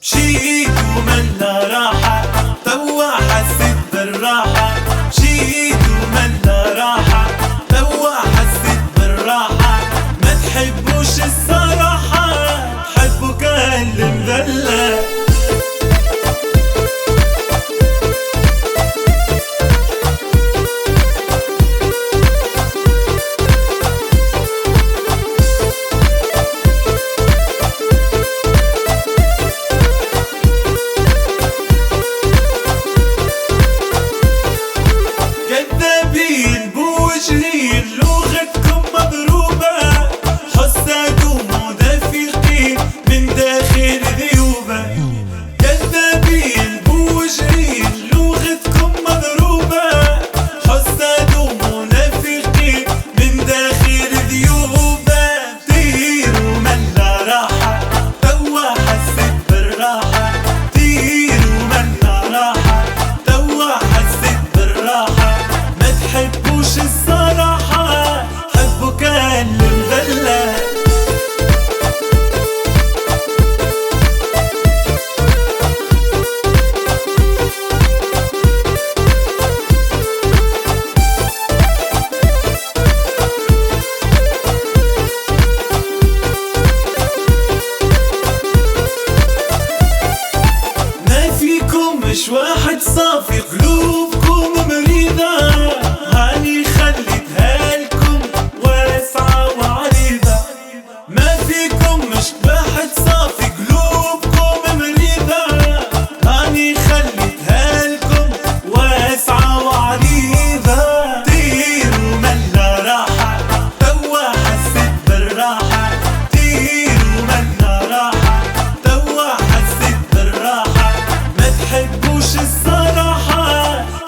مشيت ومنا راحة توا حسيت بالراحة. مشيت ومنا راحة توا حسيت بالراحة. ما تحبوش الصراحة تحبوا كل مذلة. كذابين بوجهين لغتكم مضروبة، حساد ومدافقين من داخل ذيوبة. كذابين بوجهين لغتكم مضروبة، حساد ومنافقين من داخل ذيوبة. كتير ومنا راحة توا حسيت بالراحة. كتير ومنا راحة توا حسيت بالراحة. ما تحبوش الصراحة حبوا كل مذلة. ما فيكم مش واحد صافي، قلوبكم مريضة. هاني خليتها لكم واسعة وعريضة. ما فيكم مش واحد صافي، قلوبكم مريضة. هاني خليتها لكم واسعة وعريضة. كتير ومنا راحة توا حسيت بالراحة. كتير ومنا راحة توا حسيت بالراحة. ما تحبوش الصراحة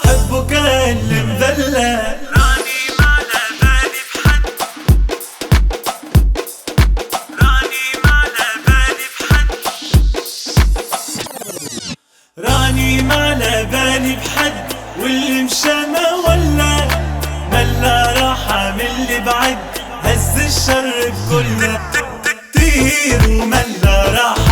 حبوا كل مذلة. راني ما على بالي بحد، راني ما على بالي بحد، راني ما على بالي بحد. واللي مشى ما ولا ملا راحة من اللي بعد، هز الشر بكله. كتير وملا راحة